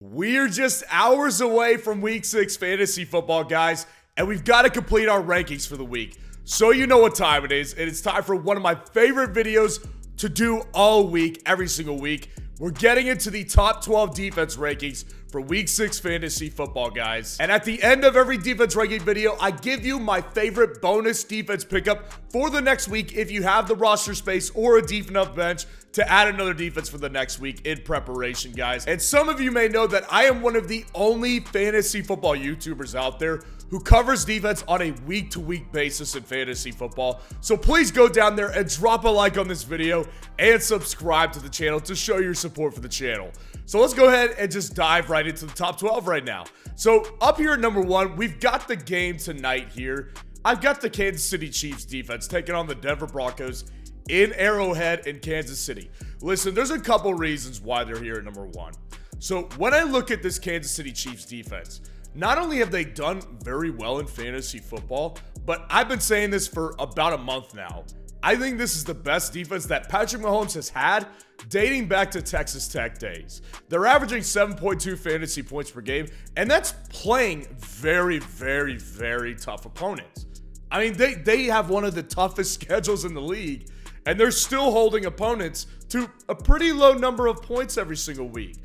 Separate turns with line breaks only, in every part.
We're just hours away from week 6 fantasy football, guys, and we've got to complete our rankings for the week. So you know what time it is, and it's time for one of my favorite videos to do all week, every single week. We're getting into the top 12 defense rankings for week 6 fantasy football, guys. And at the end of every defense ranking video, I give you my favorite bonus defense pickup for the next week if you have the roster space or a deep enough bench to add another defense for the next week in preparation, guys. And some of you may know that I am one of the only fantasy football YouTubers out there who covers defense on a week-to-week basis in fantasy football. So please go down there and drop a like on this video and subscribe to the channel to show your support for the channel. So let's go ahead and just dive right into the top 12 right now. So up here at number 1, we've got the game tonight here. I've got the Kansas City Chiefs defense taking on the Denver Broncos in Arrowhead in Kansas City. Listen, there's a couple reasons why they're here at number 1. So when I look at this Kansas City Chiefs defense, not only have they done very well in fantasy football, but I've been saying this for about a month now. I think this is the best defense that Patrick Mahomes has had dating back to Texas Tech days. They're averaging 7.2 fantasy points per game, and that's playing very, very, very tough opponents. I mean, they have one of the toughest schedules in the league, and they're still holding opponents to a pretty low number of points every single week.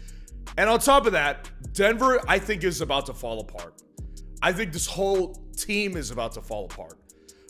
And on top of that, Denver, I think, is about to fall apart. I think this whole team is about to fall apart.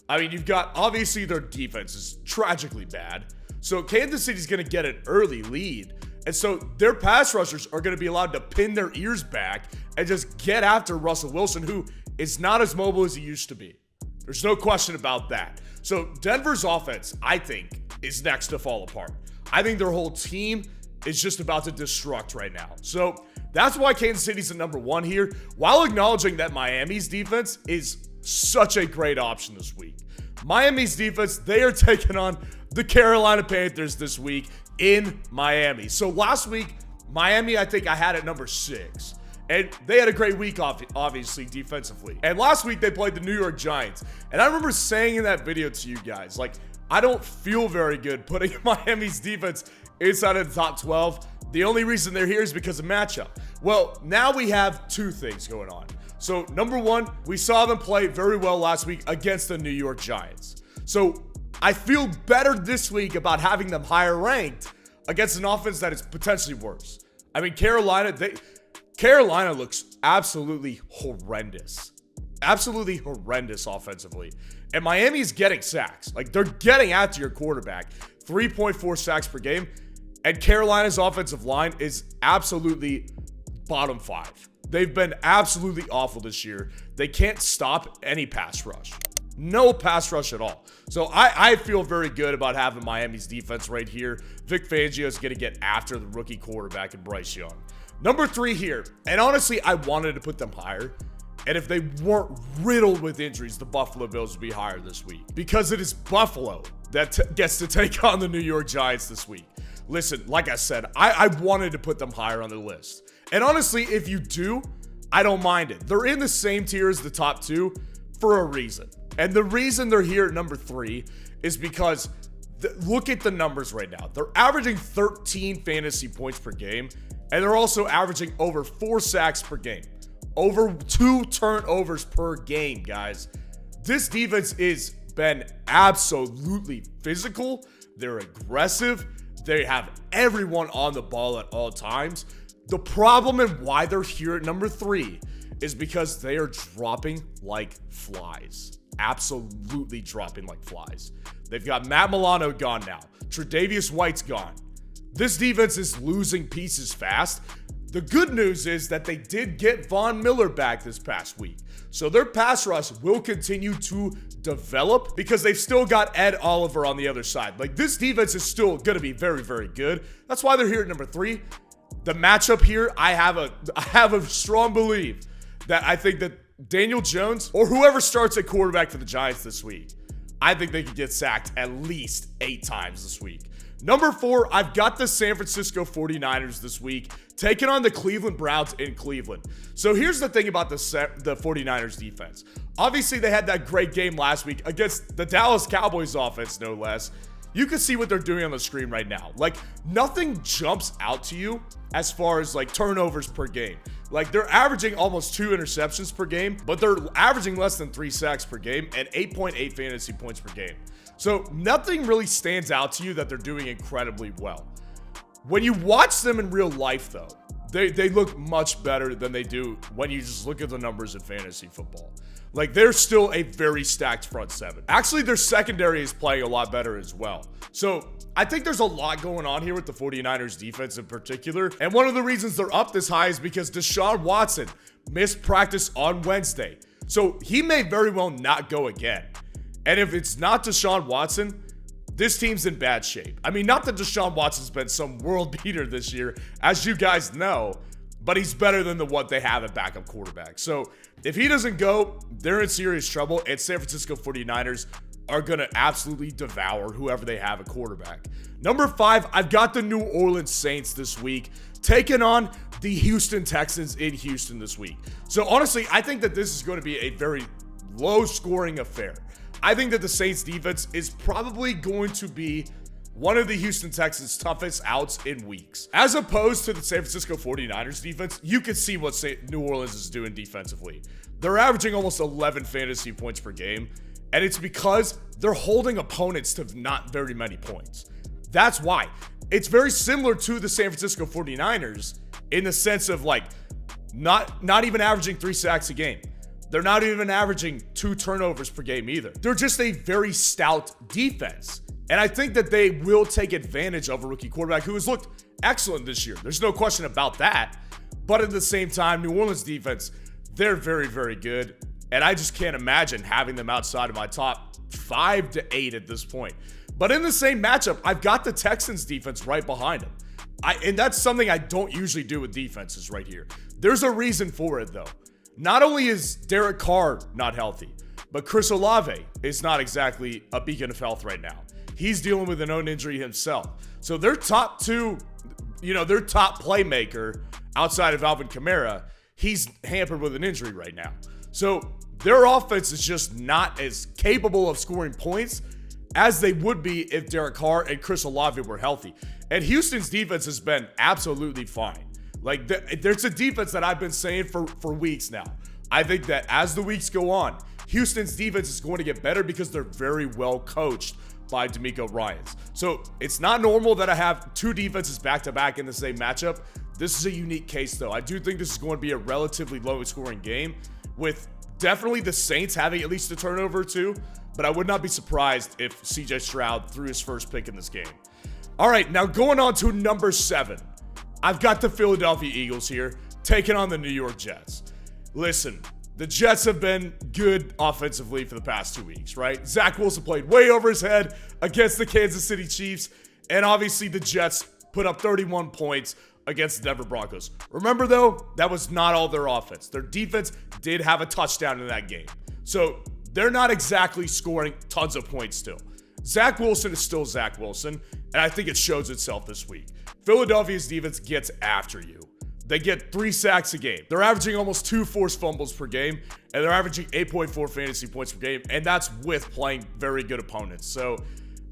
I mean, you've got, obviously, their defense is tragically bad. So Kansas City's going to get an early lead. And so their pass rushers are going to be allowed to pin their ears back and just get after Russell Wilson, who is not as mobile as he used to be. There's no question about that. So Denver's offense, I think, is next to fall apart. I think their whole team is just about to destruct right now. So that's why Kansas City's at number 1 here, while acknowledging that Miami's defense is such a great option this week. Miami's defense, they are taking on the Carolina Panthers this week in Miami. So last week, Miami, I think I had at number 6. And they had a great week, obviously, defensively. And last week, they played the New York Giants. And I remember saying in that video to you guys, like, I don't feel very good putting Miami's defense inside of the top 12. The only reason they're here is because of matchup. Well, now we have two things going on. So, number 1, we saw them play very well last week against the New York Giants. So, I feel better this week about having them higher ranked against an offense that is potentially worse. I mean, Carolina looks absolutely horrendous. Absolutely horrendous offensively. And Miami's getting sacks. Like, they're getting after your quarterback. 3.4 sacks per game. And Carolina's offensive line is absolutely bottom 5. They've been absolutely awful this year. They can't stop any pass rush. No pass rush at all. So I feel very good about having Miami's defense right here. Vic Fangio is going to get after the rookie quarterback and Bryce Young. Number 3 here. And honestly, I wanted to put them higher. And if they weren't riddled with injuries, the Buffalo Bills would be higher this week. Because it is Buffalo that gets to take on the New York Giants this week. Listen, like I said, I wanted to put them higher on the list. And honestly, if you do, I don't mind it. They're in the same tier as the top 2 for a reason. And the reason they're here at number 3 is because look at the numbers right now. They're averaging 13 fantasy points per game, and they're also averaging over 4 sacks per game. Over 2 turnovers per game, guys. This defense has been absolutely physical. They're aggressive. They have everyone on the ball at all times. The problem and why they're here at number 3 is because they are dropping like flies. Absolutely dropping like flies. They've got Matt Milano gone now. Tre'Davious White's gone. This defense is losing pieces fast. The good news is that they did get Von Miller back this past week. So their pass rush will continue to develop because they've still got Ed Oliver on the other side. Like, this defense is still going to be very, very good. That's why they're here at number 3. The matchup here, I have a strong belief that I think that Daniel Jones or whoever starts at quarterback for the Giants this week, I think they could get sacked at least 8 times this week. Number 4, I've got the San Francisco 49ers this week, taking on the Cleveland Browns in Cleveland. So here's the thing about the 49ers defense. Obviously, they had that great game last week against the Dallas Cowboys offense, no less. you can see what they're doing on the screen right now. Like, nothing jumps out to you as far as like turnovers per game. Like, they're averaging almost 2 interceptions per game, but they're averaging less than 3 sacks per game and 8.8 fantasy points per game. So nothing really stands out to you that they're doing incredibly well. When you watch them in real life, though, they look much better than they do when you just look at the numbers in fantasy football. Like, they're still a very stacked front seven. Actually, their secondary is playing a lot better as well. So I think there's a lot going on here with the 49ers defense in particular. And one of the reasons they're up this high is because Deshaun Watson missed practice on Wednesday. So he may very well not go again. And if it's not Deshaun Watson, this team's in bad shape. I mean, not that Deshaun Watson's been some world beater this year, as you guys know, but he's better than the what they have at backup quarterback. So if he doesn't go, they're in serious trouble, and San Francisco 49ers are going to absolutely devour whoever they have at quarterback. Number 5, I've got the New Orleans Saints this week, taking on the Houston Texans in Houston this week. So honestly, I think that this is going to be a very low-scoring affair. I think that the Saints defense is probably going to be one of the Houston Texans' toughest outs in weeks. As opposed to the San Francisco 49ers defense, you can see what New Orleans is doing defensively. They're averaging almost 11 fantasy points per game, and it's because they're holding opponents to not very many points. That's why. It's very similar to the San Francisco 49ers in the sense of like not even averaging 3 sacks a game. They're not even averaging 2 turnovers per game either. They're just a very stout defense. And I think that they will take advantage of a rookie quarterback who has looked excellent this year. There's no question about that. But at the same time, New Orleans defense, they're very, very good. And I just can't imagine having them outside of my top 5 to 8 at this point. But in the same matchup, I've got the Texans defense right behind them. And that's something I don't usually do with defenses right here. There's a reason for it, though. Not only is Derek Carr not healthy, but Chris Olave is not exactly a beacon of health right now. He's dealing with an own injury himself. So their top 2, their top playmaker outside of Alvin Kamara, he's hampered with an injury right now. So their offense is just not as capable of scoring points as they would be if Derek Carr and Chris Olave were healthy. And Houston's defense has been absolutely fine. Like, there's a defense that I've been saying for weeks now. I think that as the weeks go on, Houston's defense is going to get better because they're very well coached by DeMeco Ryans. So it's not normal that I have 2 defenses back-to-back in the same matchup. This is a unique case, though. I do think this is going to be a relatively low-scoring game with definitely the Saints having at least a turnover or 2, but I would not be surprised if CJ Stroud threw his first pick in this game. All right, now going on to number 7. I've got the Philadelphia Eagles here, taking on the New York Jets. Listen, the Jets have been good offensively for the past 2 weeks, right? Zach Wilson played way over his head against the Kansas City Chiefs, and obviously the Jets put up 31 points against the Denver Broncos. Remember, though, that was not all their offense. Their defense did have a touchdown in that game. So they're not exactly scoring tons of points still. Zach Wilson is still Zach Wilson, and I think it shows itself this week. Philadelphia's defense gets after you. They get 3 sacks a game. They're averaging almost 2 forced fumbles per game, and they're averaging 8.4 fantasy points per game, and that's with playing very good opponents. So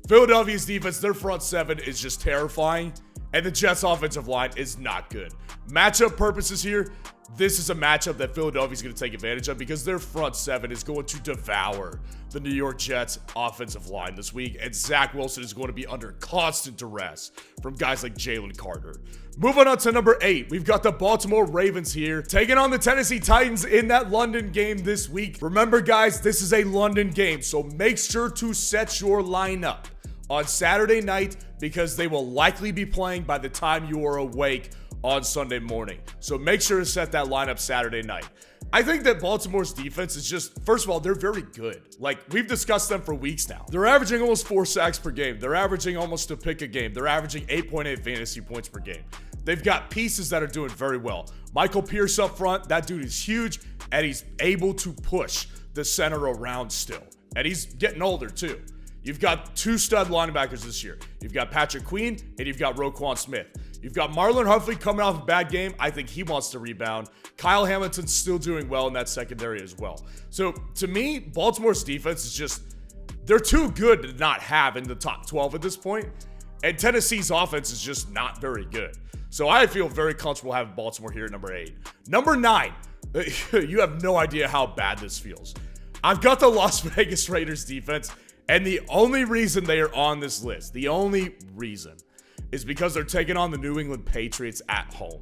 Philadelphia's defense, their front 7 is just terrifying, and the Jets' offensive line is not good. Matchup purposes here, this is a matchup that Philadelphia is going to take advantage of because their front 7 is going to devour the New York Jets offensive line this week, and Zach Wilson is going to be under constant duress from guys like Jalen Carter. Moving on to number 8, we've got the Baltimore Ravens here, taking on the Tennessee Titans in that London game this week. Remember, guys, this is a London game, so make sure to set your lineup on Saturday night because they will likely be playing by the time you are awake on Sunday morning. So make sure to set that lineup Saturday night. I think that Baltimore's defense is just, first of all, they're very good. Like, we've discussed them for weeks now. They're averaging almost 4 sacks per game. They're averaging almost a pick a game. They're averaging 8.8 fantasy points per game. They've got pieces that are doing very well. Michael Pierce up front, that dude is huge, and he's able to push the center around still. And he's getting older too. You've got 2 stud linebackers this year. You've got Patrick Queen, and you've got Roquan Smith. You've got Marlon Humphrey coming off a bad game. I think he wants to rebound. Kyle Hamilton's still doing well in that secondary as well. So, to me, Baltimore's defense is just, they're too good to not have in the top 12 at this point. And Tennessee's offense is just not very good. So I feel very comfortable having Baltimore here at number 8. Number 9, you have no idea how bad this feels. I've got the Las Vegas Raiders defense, and the only reason they are on this list, the only reason, is because they're taking on the New England Patriots at home.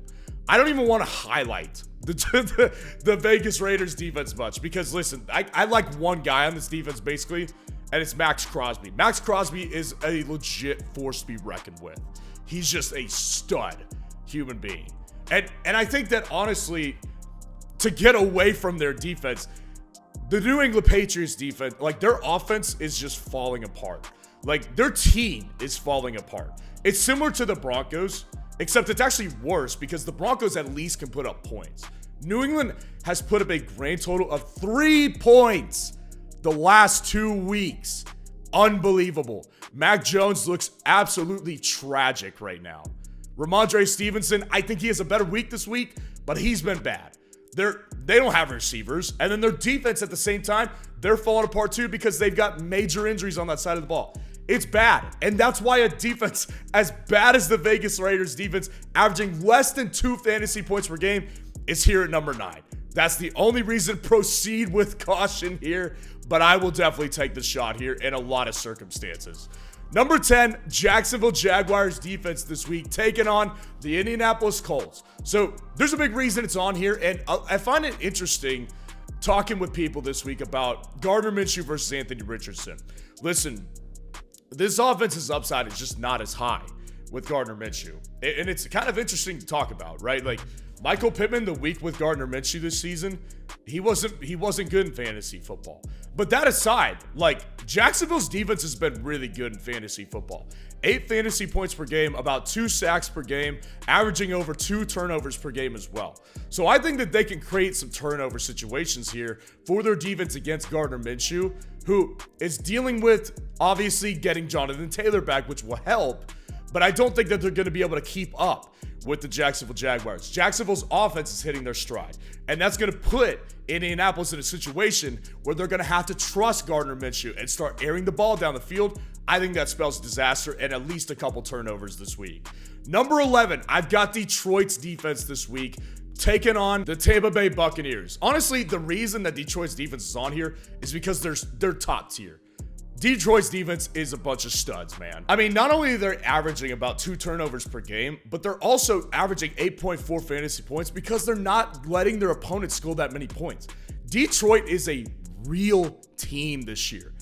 I don't even want to highlight the Vegas Raiders defense much because, listen, I like one guy on this defense basically, and it's Max Crosby. Max Crosby is a legit force to be reckoned with. He's just a stud human being. And I think that, honestly, to get away from their defense, the New England Patriots defense, like, their offense is just falling apart. Like, their team is falling apart. It's similar to the Broncos, except it's actually worse because the Broncos at least can put up points. New England has put up a grand total of 3 points the last 2 weeks. Unbelievable. Mac Jones looks absolutely tragic right now. Ramondre Stevenson, I think he has a better week this week, but he's been bad. They don't have receivers, and then their defense at the same time, they're falling apart too because they've got major injuries on that side of the ball. It's bad, and that's why a defense as bad as the Vegas Raiders defense, averaging less than 2 fantasy points per game, is here at number 9. That's the only reason. Proceed with caution here, but I will definitely take the shot here in a lot of circumstances. Number 10, Jacksonville Jaguars defense this week, taking on the Indianapolis Colts. So there's a big reason it's on here, and I find it interesting talking with people this week about Gardner Minshew versus Anthony Richardson. Listen, this offense's upside is just not as high with Gardner Minshew. And it's kind of interesting to talk about, right? Like, Michael Pittman, the week with Gardner Minshew this season, he wasn't good in fantasy football. But that aside, like, Jacksonville's defense has been really good in fantasy football. 8 fantasy points per game, about 2 sacks per game, averaging over 2 turnovers per game as well. So I think that they can create some turnover situations here for their defense against Gardner Minshew, who is dealing with, obviously, getting Jonathan Taylor back, which will help. But I don't think that they're going to be able to keep up with the Jacksonville Jaguars. Jacksonville's offense is hitting their stride, and that's going to put Indianapolis in a situation where they're going to have to trust Gardner Minshew and start airing the ball down the field. I think that spells disaster and at least a couple turnovers this week. Number 11, I've got Detroit's defense this week taking on the Tampa Bay Buccaneers. Honestly, the reason that Detroit's defense is on here is because they're top tier. Detroit's defense is a bunch of studs, man. I mean, not only are they averaging about 2 turnovers per game, but they're also averaging 8.4 fantasy points because they're not letting their opponents score that many points. Detroit is a real team this year.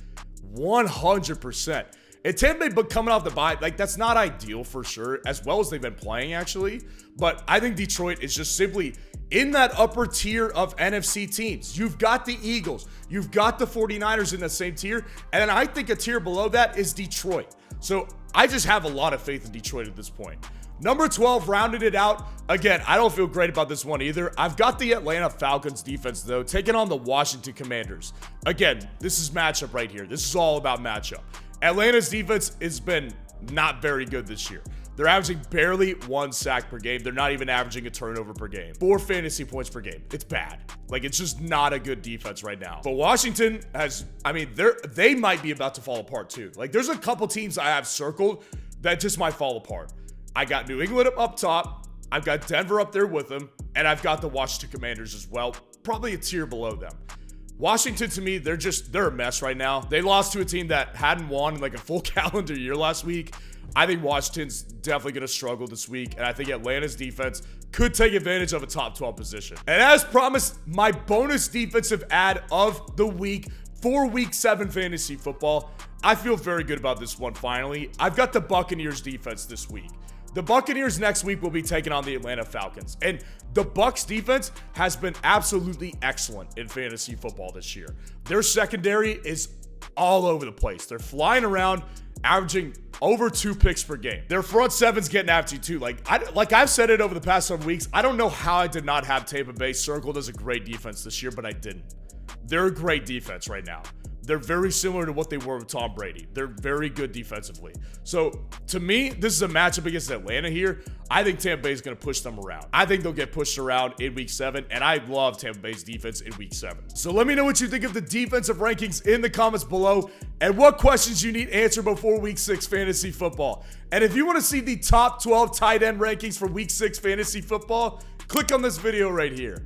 100%. And Tampa Bay coming off the bye, like, that's not ideal for sure, as well as they've been playing, actually. But I think Detroit is just simply in that upper tier of NFC teams. You've got the Eagles. You've got the 49ers in the same tier. And then I think a tier below that is Detroit. So I just have a lot of faith in Detroit at this point. Number 12, rounded it out. Again, I don't feel great about this one either. I've got the Atlanta Falcons defense, though, taking on the Washington Commanders. Again, this is matchup right here. This is all about matchup. Atlanta's defense has been not very good this year. They're averaging barely 1 sack per game. They're not even averaging a turnover per game. 4 fantasy points per game. It's bad. Like, it's just not a good defense right now. But Washington has, I mean, they might be about to fall apart too. Like, there's a couple teams I have circled that just might fall apart. I got New England up top. I've got Denver up there with them. And I've got the Washington Commanders as well. Probably a tier below them. Washington, to me, they're a mess right now. They lost to a team that hadn't won in like a full calendar year last week. I think Washington's definitely going to struggle this week, and I think Atlanta's defense could take advantage of a top 12 position. And as promised, my bonus defensive ad of the week for Week 7 fantasy football. I feel very good about this one, finally. I've got the Buccaneers defense this week. The Buccaneers next week will be taking on the Atlanta Falcons. And the Bucs defense has been absolutely excellent in fantasy football this year. Their secondary is all over the place. They're flying around, averaging over 2 picks per game. Their front seven's getting after you too. Like I've said it over the past several weeks, I don't know how I did not have Tampa Bay circled as a great defense this year, but I didn't. They're a great defense right now. they're very similar to what they were with Tom Brady. They're very good defensively. So to me, this is a matchup against Atlanta here. I think Tampa Bay is going to push them around. I think they'll get pushed around in week 7, and I love Tampa Bay's defense in week 7. So let me know what you think of the defensive rankings in the comments below, and what questions you need answered before week 6 fantasy football. And if you want to see the top 12 tight end rankings for week 6 fantasy football, click on this video right here.